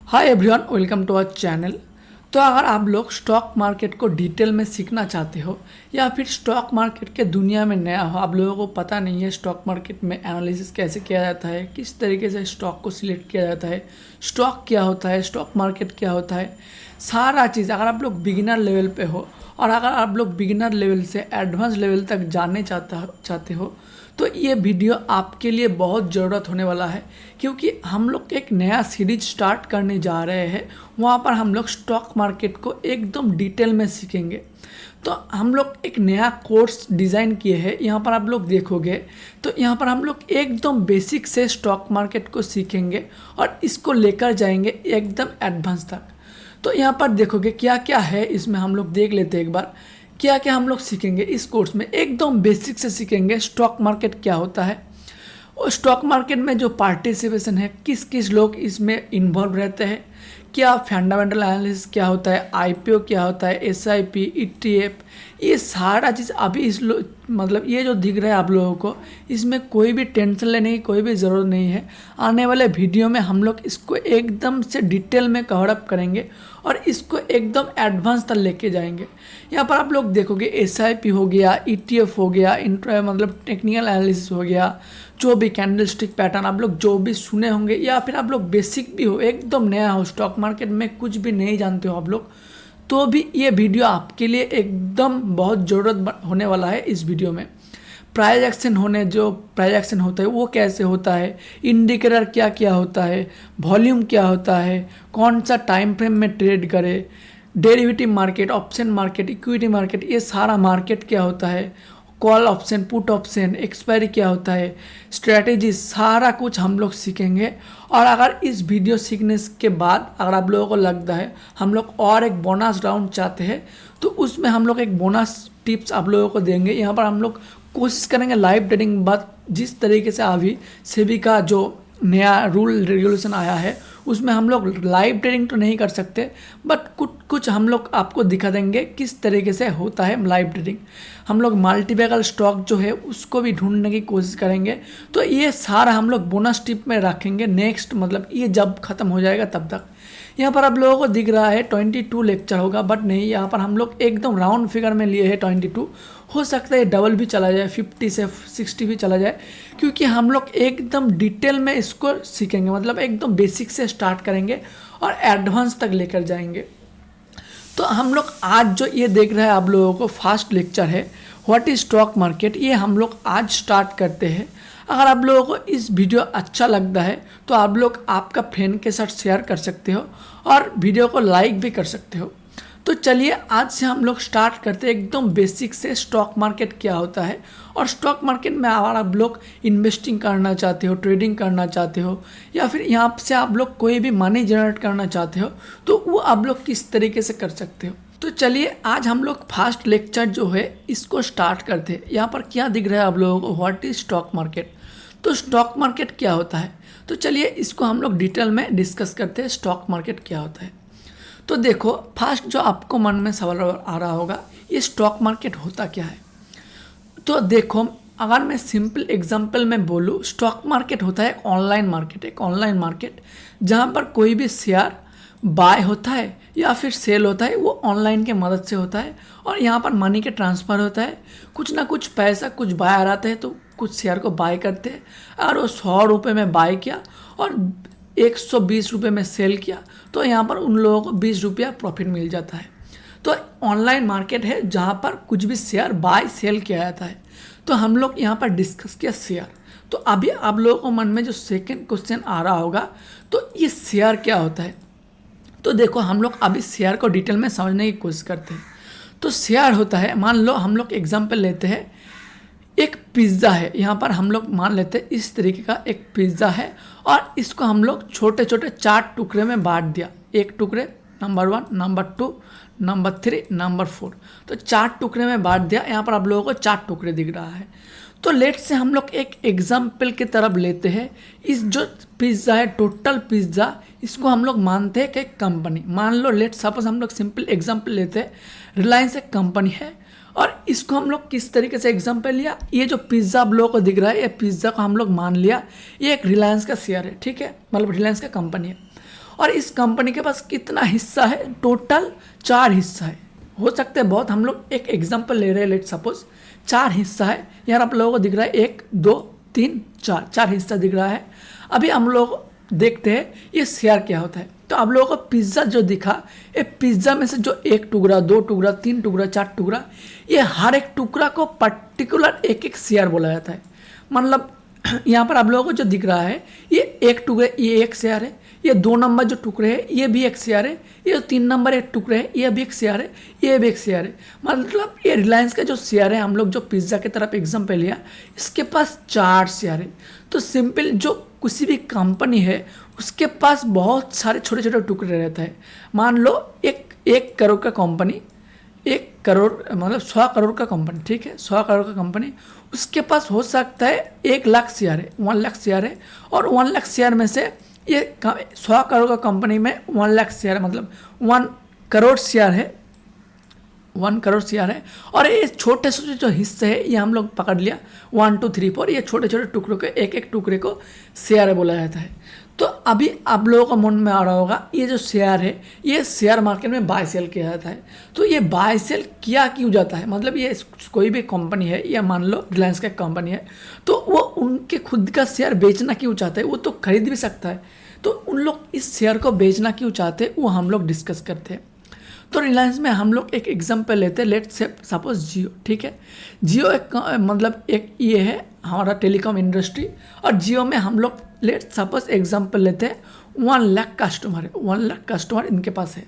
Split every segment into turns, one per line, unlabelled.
Hi everyone, welcome to our channel. तो अगर आप लोग स्टॉक मार्केट को डिटेल में सीखना चाहते हो या फिर स्टॉक मार्केट के दुनिया में नया हो, आप लोगों को पता नहीं है स्टॉक मार्केट में एनालिसिस कैसे किया जाता है, किस तरीके से स्टॉक को सिलेक्ट किया जाता है, स्टॉक क्या होता है, स्टॉक मार्केट क्या होता है, सारा चीज़ अगर आप लोग बिगिनर लेवल पे हो और अगर आप लोग बिगिनर लेवल से एडवांस लेवल तक जानने चाहते हो तो ये वीडियो आपके लिए बहुत ज़रूरत होने वाला है, क्योंकि हम लोग एक नया सीरीज स्टार्ट करने जा रहे हैं। वहाँ पर हम लोग स्टॉक मार्केट को एकदम डिटेल में सीखेंगे। तो हम लोग एक नया कोर्स डिज़ाइन किए हैं। यहाँ पर आप लोग देखोगे तो यहाँ पर हम लोग एकदम बेसिक से स्टॉक मार्केट को सीखेंगे और इसको लेकर जाएंगे एकदम एडवांस तक। तो यहाँ पर देखोगे क्या क्या है इसमें, हम लोग देख लेते हैं एक बार क्या क्या हम लोग सीखेंगे इस कोर्स में। एकदम बेसिक से सीखेंगे स्टॉक मार्केट क्या होता है और स्टॉक मार्केट में जो पार्टिसिपेशन है, किस किस लोग इसमें इन्वॉल्व रहते हैं, क्या फंडामेंटल एनालिसिस क्या होता है, आईपीओ क्या होता है, एसआईपी, ईटीएफ, ये सारा चीज़ अभी मतलब ये जो दिख रहा है आप लोगों को, इसमें कोई भी टेंशन लेने की कोई भी ज़रूरत नहीं है। आने वाले वीडियो में हम लोग इसको एकदम से डिटेल में कवर अप करेंगे और इसको एकदम एडवांस तक लेके जाएंगे। यहाँ पर आप लोग देखोगे एसआईपी हो गया, ईटीएफ हो गया, मतलब टेक्निकल एनालिसिस हो गया, जो भी कैंडल स्टिक पैटर्न आप लोग जो भी सुने होंगे या फिर आप लोग बेसिक भी हो, एकदम नया हो, स्टॉक मार्केट में कुछ भी नहीं जानते हो आप लोग, तो भी ये वीडियो आपके लिए एकदम बहुत ज़रूरत होने वाला है। इस वीडियो में प्राइस एक्शन होता है वो कैसे होता है, इंडिकेटर क्या क्या होता है, वॉल्यूम क्या होता है, कौन सा टाइम फ्रेम में ट्रेड करे, derivative market, option market, equity market, ये सारा मार्केट क्या होता है, call option, put option, expiry क्या होता है, स्ट्रैटेजी, सारा कुछ हम लोग सीखेंगे। और अगर इस वीडियो सीखने के बाद अगर आप लोगों को लगता है हम लोग और एक बोनस राउंड चाहते हैं तो उसमें हम लोग एक बोनस टिप्स आप लोगों को देंगे। यहाँ पर हम लोग कोशिश करेंगे लाइव ट्रेडिंग बाद जिस तरीके से अभी सेबी का जो नया रूल रेगुलेशन आया है उसमें हम लोग लाइव ट्रेडिंग तो नहीं कर सकते, बट कुछ हम लोग आपको दिखा देंगे किस तरीके से होता है लाइव ट्रेडिंग। हम लोग मल्टीबैगल स्टॉक जो है उसको भी ढूंढने की कोशिश करेंगे। तो ये सारा हम लोग बोनस टिप में रखेंगे नेक्स्ट, मतलब ये जब ख़त्म हो जाएगा तब तक। यहाँ पर आप लोगों को दिख रहा है 22 लेक्चर होगा, बट नहीं, यहाँ पर हम लोग एकदम राउंड फिगर में लिए हैं 22। हो सकता है डबल भी चला जाए, 50 से 60 भी चला जाए, क्योंकि हम लोग एकदम डिटेल में इसको सीखेंगे, मतलब एकदम बेसिक से स्टार्ट करेंगे और एडवांस तक लेकर जाएंगे। तो हम लोग आज जो ये देख रहे हैं आप लोगों को फर्स्ट लेक्चर है व्हाट इज स्टॉक मार्केट, ये हम लोग आज स्टार्ट करते हैं। अगर आप लोगों को इस वीडियो अच्छा लगता है तो आप लोग आपका फ्रेंड के साथ शेयर कर सकते हो और वीडियो को लाइक भी कर सकते हो। तो चलिए आज से हम लोग स्टार्ट करते हैं एकदम बेसिक से स्टॉक मार्केट क्या होता है। और स्टॉक मार्केट में अगर आप लोग इन्वेस्टिंग करना चाहते हो, ट्रेडिंग करना चाहते हो या फिर यहाँ से आप लोग कोई भी मनी जनरेट करना चाहते हो तो वो आप लोग किस तरीके से कर सकते हो। तो चलिए आज हम लोग फर्स्ट लेक्चर जो है इसको स्टार्ट करते हैं। यहाँ पर क्या दिख रहा है आप लोगों को, व्हाट इज स्टॉक मार्केट। तो स्टॉक मार्केट क्या होता है, तो चलिए इसको हम लोग डिटेल में डिस्कस करते हैं स्टॉक मार्केट क्या होता है। तो देखो फर्स्ट जो आपको मन में सवाल आ रहा होगा, ये स्टॉक मार्केट होता क्या है। तो देखो अगर मैं सिंपल एग्जांपल में बोलूँ, स्टॉक मार्केट होता है ऑनलाइन मार्केट, एक ऑनलाइन मार्केट जहाँ पर कोई भी शेयर बाय होता है या फिर सेल होता है, वो ऑनलाइन के मदद से होता है और यहाँ पर मनी के ट्रांसफ़र होता है। कुछ ना कुछ पैसा कुछ बायर आता है तो कुछ शेयर को बाय करते हैं। अगर वो 100 रुपये में बाय किया और 120 रुपये में सेल किया तो यहाँ पर उन लोगों को 20 रुपया प्रॉफिट मिल जाता है। तो ऑनलाइन मार्केट है जहाँ पर कुछ भी शेयर बाय सेल किया जाता है। तो हम लोग यहाँ पर डिस्कस किया शेयर। तो अभी आप लोगों को मन में जो सेकंड क्वेश्चन आ रहा होगा, तो ये शेयर क्या होता है। तो देखो हम लोग अभी शेयर को डिटेल में समझने की कोशिश करते हैं। तो शेयर होता है, मान लो हम लोग एग्जाम्पल लेते हैं, एक पिज़्ज़ा है, यहाँ पर हम लोग मान लेते हैं इस तरीके का एक पिज़्ज़ा है और इसको हम लोग छोटे छोटे 4 टुकड़े में बांट दिया। एक टुकड़े नंबर 1, नंबर 2, नंबर 3, नंबर 4, तो 4 टुकड़े में बांट दिया। यहाँ पर आप लोगों को 4 टुकड़े दिख रहा है। तो लेट से हम लोग एक एग्जाम्पल की तरफ लेते हैं। इस जो पिज़्ज़ा है, टोटल पिज़्ज़ा, इसको हम लोग मानते हैं कि कंपनी, मान लो लेट सपोज हम लोग सिंपल एग्जाम्पल लेते हैं, रिलायंस एक कंपनी है और इसको हम लोग किस तरीके से एग्जांपल लिया, ये जो पिज़्ज़ा आप लोगों को दिख रहा है, ये पिज़्ज़ा को हम लोग मान लिया ये एक रिलायंस का शेयर है, ठीक है, मतलब रिलायंस का कंपनी है। और इस कंपनी के पास कितना हिस्सा है, टोटल 4 हिस्सा है। हो सकते हैं बहुत, हम लोग एक एग्जांपल ले रहे हैं, लेट सपोज 4 हिस्सा है। यार आप लोगों को दिख रहा है 1 2 3 4, 4 हिस्सा दिख रहा है। अभी हम लोग देखते हैं ये शेयर क्या होता है। तो आप लोगों को पिज़्ज़ा जो दिखा, ये पिज़्ज़ा में से जो 1 टुकड़ा 2 टुकड़ा 3 टुकड़ा 4 टुकड़ा, ये हर एक टुकड़ा को पर्टिकुलर एक एक शेयर बोला जाता है। मतलब यहाँ पर आप लोगों को जो दिख रहा है ये 1 टुकड़े, ये 1 शेयर है, ये 2 नंबर जो टुकड़े हैं ये भी 1 शेयर है, ये 3 नंबर 1 टुकड़े है ये भी 1 शेयर है, ये भी 1 शेयर है। मतलब ये रिलायंस का जो शेयर है, हम लोग जो पिज़्ज़ा की तरफ एग्जाम्पल लिया, इसके पास 4 शेयर है। तो सिंपल जो किसी भी कंपनी है उसके पास बहुत सारे छोटे छोटे टुकड़े रहते हैं। मान लो 1 करोड़ का कंपनी, 1 करोड़ मतलब 100 करोड़ का कंपनी, ठीक है, 100 करोड़ का कंपनी, उसके पास हो सकता है 1 लाख शेयर है, 1 लाख शेयर है। और 1 लाख शेयर में से ये 100 करोड़ का कंपनी में 1 लाख शेयर मतलब 1 करोड़ शेयर है, 1 करोड़ शेयर है। और ये छोटे छोटे जो हिस्से हैं ये हम लोग पकड़ लिया 1 2 3 4, ये छोटे छोटे टुकड़ों के एक एक टुकड़े को शेयर बोला जाता है। तो अभी आप लोगों का मन में आ रहा होगा ये जो शेयर है ये शेयर मार्केट में बाय सेल किया जाता है। तो ये बाय सेल किया क्यों जाता है, मतलब ये कोई भी कंपनी है या मान लो रिलायंस का कंपनी है, तो वो उनके खुद का शेयर बेचना क्यों चाहते हैं, वो तो खरीद भी सकता है। तो उन लोग इस शेयर को बेचना क्यों चाहते हैं वो हम लोग डिस्कस करते हैं। तो रिलायंस में हम लोग एक एग्जांपल लेते हैं, लेट से सपोज जियो, ठीक है। जियो एक मतलब एक ये है हमारा टेलीकॉम इंडस्ट्री, और जियो में हम लोग लेट सपोज एग्जांपल लेते हैं 1 लाख कस्टमर है, 1 लाख कस्टमर इनके पास है।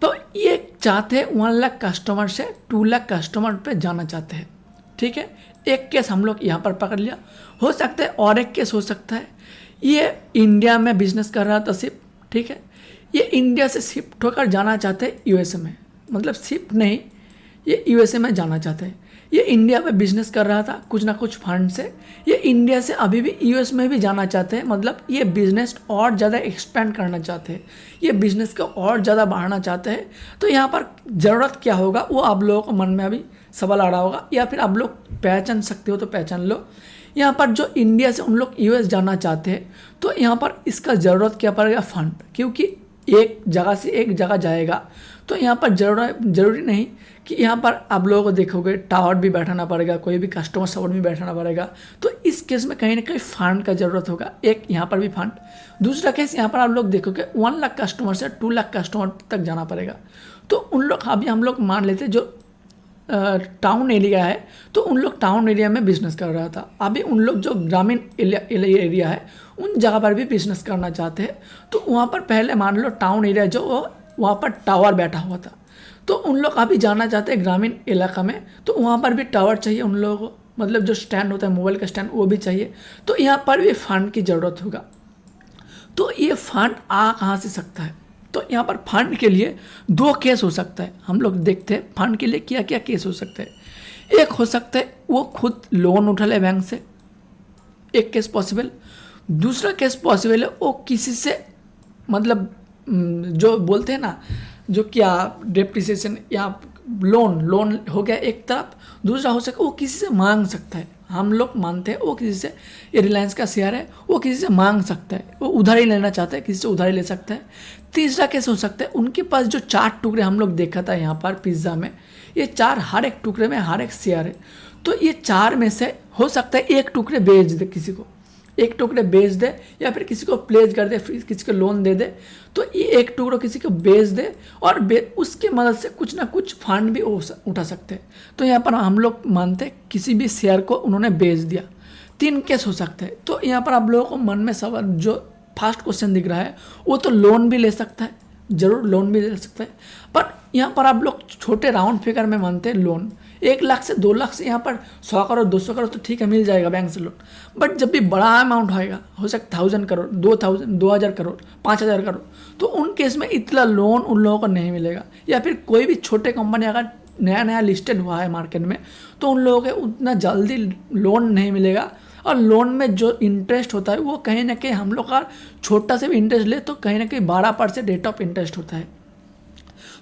तो ये चाहते हैं 1 लाख कस्टमर से 2 लाख कस्टमर पे जाना चाहते हैं, ठीक है। एक केस हम लोग यहाँ पर पकड़ लिया। हो सकता है और एक केस हो सकता है ये इंडिया में बिजनेस कर रहा था सिर्फ, ठीक है, ये इंडिया से शिफ्ट होकर जाना चाहते हैं यूएसए में, मतलब शिफ्ट नहीं, ये यूएसए में जाना चाहते हैं। ये इंडिया में बिजनेस कर रहा था कुछ ना कुछ फंड से, ये इंडिया से अभी भी यूएस में भी जाना चाहते हैं, मतलब ये बिजनेस और ज़्यादा एक्सपेंड करना चाहते हैं, ये बिजनेस को और ज़्यादा बढ़ाना चाहते हैं। तो यहाँ पर ज़रूरत क्या होगा वो आप लोगों को मन में अभी सवाल आ रहा होगा, या फिर आप लोग पहचान सकते हो तो पहचान लो। यहाँ पर जो इंडिया से उन लोग यूएस जाना चाहते हैं, तो यहाँ पर इसका ज़रूरत क्या पड़ेगा, फंड, क्योंकि एक जगह से एक जगह जाएगा। तो यहाँ पर ज़रूरी नहीं कि यहाँ पर आप लोगों को देखोगे टावर भी बैठाना पड़ेगा, कोई भी कस्टमर सपोर्ट भी बैठाना पड़ेगा। तो इस केस में कहीं ना कहीं फंड का ज़रूरत होगा, एक यहाँ पर भी फंड। दूसरा केस यहाँ पर आप लोग देखोगे 1 लाख कस्टमर से 2 लाख कस्टमर तक जाना पड़ेगा। तो उन लोग अभी हम लोग मान लेते जो टाउन एरिया है, तो उन लोग टाउन एरिया में बिजनेस कर रहा था। अभी उन लोग जो ग्रामीण एरिया है उन जगह पर भी बिजनेस करना चाहते हैं। तो वहाँ पर पहले मान लो टाउन एरिया जो वहाँ पर टावर बैठा हुआ था, तो उन लोग अभी जाना चाहते हैं ग्रामीण इलाका में, तो वहाँ पर भी टावर चाहिए उन लोगों को, मतलब जो स्टैंड होता है मोबाइल का स्टैंड वो भी चाहिए। तो यहाँ पर भी फंड की ज़रूरत होगा। तो ये फंड आ कहाँ से सकता है, तो यहाँ पर फंड के लिए 2 केस हो सकता है। हम लोग देखते हैं फंड के लिए क्या क्या केस हो सकता है। एक हो सकता है वो खुद लोन उठा ले बैंक से, एक केस पॉसिबल। दूसरा केस पॉसिबल है वो किसी से मतलब जो बोलते हैं ना, जो क्या डेप्रिसिएशन या लोन हो गया एक तरफ। दूसरा हो सकता है वो किसी से मांग सकता है, हम लोग मानते हैं वो किसी से, ये रिलायंस का शेयर है, वो किसी से मांग सकता है, वो उधारी लेना चाहता है, किसी से उधारी ले सकता है। तीसरा केस हो सकता है उनके पास जो 4 टुकड़े हम लोग देखा था यहाँ पर पिज़्ज़ा में, ये 4 हर एक टुकड़े में हर एक शेयर है। तो ये 4 में से हो सकता है 1 टुकड़े बेच दे, किसी को 1 टुकड़े बेच दे, या फिर किसी को प्लेज कर दे, फिर किसी को लोन दे दे। तो ये 1 टुकड़ा किसी को बेच दे और उसके मदद से कुछ ना कुछ फंड भी उठा सकते हैं। तो यहाँ पर हम लोग मानते हैं किसी भी शेयर को उन्होंने बेच दिया। 3 केस हो सकते हैं। तो यहाँ पर आप लोगों को मन में सवाल जो फर्स्ट क्वेश्चन दिख रहा है वो तो लोन भी ले सकता है, ज़रूर लोन भी ले सकता है। पर यहाँ पर आप लोग छोटे राउंड फिगर में मानते हैं लोन, 1 लाख से 2 लाख से यहाँ पर 100 करोड़ 200 करोड़ तो ठीक है मिल जाएगा बैंक से लोन। बट जब भी बड़ा अमाउंट होएगा, हो सकता 1000 करोड़ 2000 करोड़ 5000 करोड़, तो उन केस में इतना लोन उन लोगों को नहीं मिलेगा। या फिर कोई भी छोटे कंपनी अगर नया लिस्टेड हुआ है मार्केट में, तो उन लोगों को उतना जल्दी लोन नहीं मिलेगा। और लोन में जो इंटरेस्ट होता है वो कहीं ना कहीं हम लोग का छोटा से भी इंटरेस्ट ले तो कहीं ना कहीं 12% रेट ऑफ इंटरेस्ट होता है।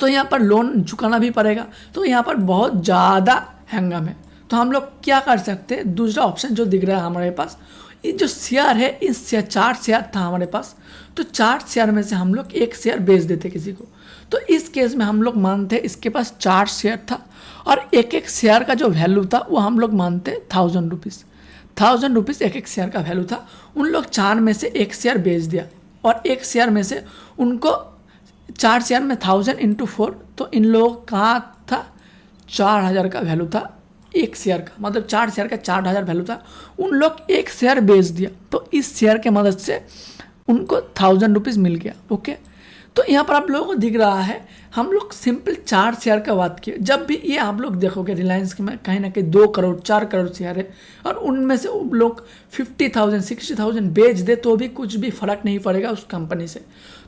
तो यहाँ पर लोन चुकाना भी पड़ेगा, तो यहाँ पर बहुत ज़्यादा हंगाम है। तो हम लोग क्या कर सकते हैं, दूसरा ऑप्शन जो दिख रहा है हमारे पास, ये जो शेयर है, इस शेयर 4 शेयर था हमारे पास, तो 4 शेयर में से हम लोग 1 शेयर बेच देते किसी को। तो इस केस में हम लोग मानते इसके पास 4 शेयर था और एक एक शेयर का जो वैल्यू था वो हम लोग मानते 1000 रुपीज़। 1000 रुपीज़ एक एक शेयर का वैल्यू था। उन लोग 4 में से 1 शेयर बेच दिया और 1 शेयर में से उनको 4 शेयर में 1000 × 4, तो इन लोगों का था 4000 का वैल्यू था एक शेयर का, मतलब 4 शेयर का 4000 वैल्यू था। उन लोग 1 शेयर बेच दिया, तो इस शेयर के मदद से उनको 1000 रुपीज़ मिल गया। ओके, तो यहाँ पर आप लोगों को दिख रहा है हम लोग सिंपल 4 शेयर का बात किए। जब भी ये आप लोग देखोगे रिलायंस के में कहीं ना कहीं 2 करोड़ 4 करोड़ शेयर है और उनमें से लोग 50,000 60,000 बेच दे तो भी कुछ भी फर्क नहीं पड़ेगा उस कंपनी से।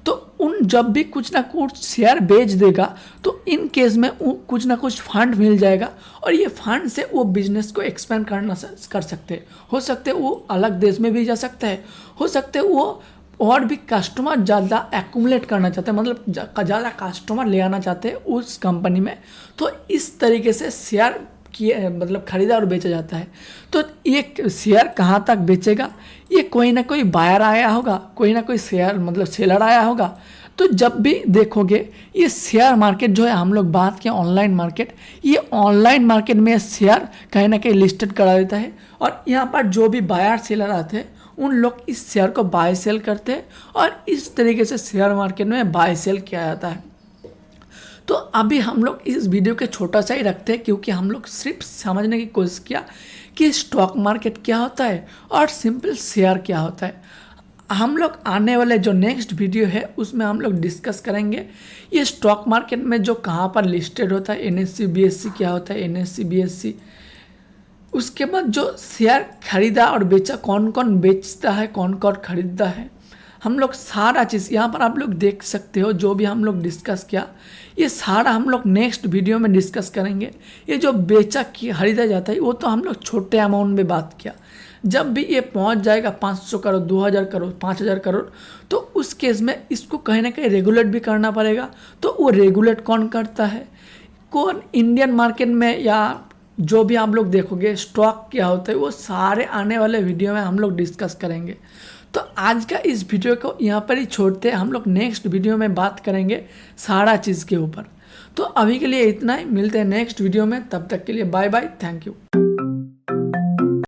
तो उन जब भी कुछ ना कुछ शेयर बेच देगा तो इन केस में कुछ ना कुछ फंड मिल जाएगा और ये फंड से वो बिजनेस को एक्सपेंड कर सकते हैं। हो सकते वो अलग देश में भी जा सकता है, हो सकते वो और भी कस्टमर ज़्यादा एक्यूमुलेट करना चाहते हैं, मतलब ज़्यादा कस्टमर ले आना चाहते हैं उस कंपनी में। तो इस तरीके से शेयर किए मतलब खरीदा और बेचा जाता है। तो ये शेयर कहाँ तक बेचेगा, ये कोई ना कोई बायर आया होगा, कोई ना कोई शेयर मतलब सेलर आया होगा। तो जब भी देखोगे ये शेयर मार्केट जो है, हम लोग बात किया ऑनलाइन मार्केट, ये ऑनलाइन मार्केट में शेयर कहीं ना कहीं लिस्टेड करा देता है और यहाँ पर जो भी बायर सेलर आते हैं उन लोग इस शेयर को बाय सेल करते हैं और इस तरीके से शेयर मार्केट में बाय सेल किया जाता है। तो अभी हम लोग इस वीडियो के छोटा सा ही रखते हैं क्योंकि हम लोग सिर्फ समझने की कोशिश किया कि स्टॉक मार्केट क्या होता है और सिंपल शेयर क्या होता है। हम लोग आने वाले जो नेक्स्ट वीडियो है उसमें हम लोग डिस्कस करेंगे ये स्टॉक मार्केट में जो कहाँ पर लिस्टेड होता है, NSE BSE क्या होता है, NSE BSE, उसके बाद जो शेयर खरीदा और बेचा, कौन कौन बेचता है कौन कौन खरीदता है, हम लोग सारा चीज़ यहाँ पर आप लोग देख सकते हो। जो भी हम लोग डिस्कस किया ये सारा हम लोग नेक्स्ट वीडियो में डिस्कस करेंगे। ये जो बेचा कि खरीदा जाता है वो तो हम लोग छोटे अमाउंट में बात किया। जब भी ये पहुंच जाएगा 500 करोड़ 2000 करोड़ 5000 करोड़ तो उस केस में इसको कहीं ना कहीं रेगुलेट भी करना पड़ेगा। तो वो रेगुलेट कौन करता है, कौन इंडियन मार्केट में, या जो भी आप लोग देखोगे स्टॉक क्या होता है, वो सारे आने वाले वीडियो में हम लोग डिस्कस करेंगे। तो आज का इस वीडियो को यहाँ पर ही छोड़ते हैं, हम लोग नेक्स्ट वीडियो में बात करेंगे सारा चीज़ के ऊपर। तो अभी के लिए इतना ही, मिलते हैं नेक्स्ट वीडियो में, तब तक के लिए बाय बाय, थैंक यू।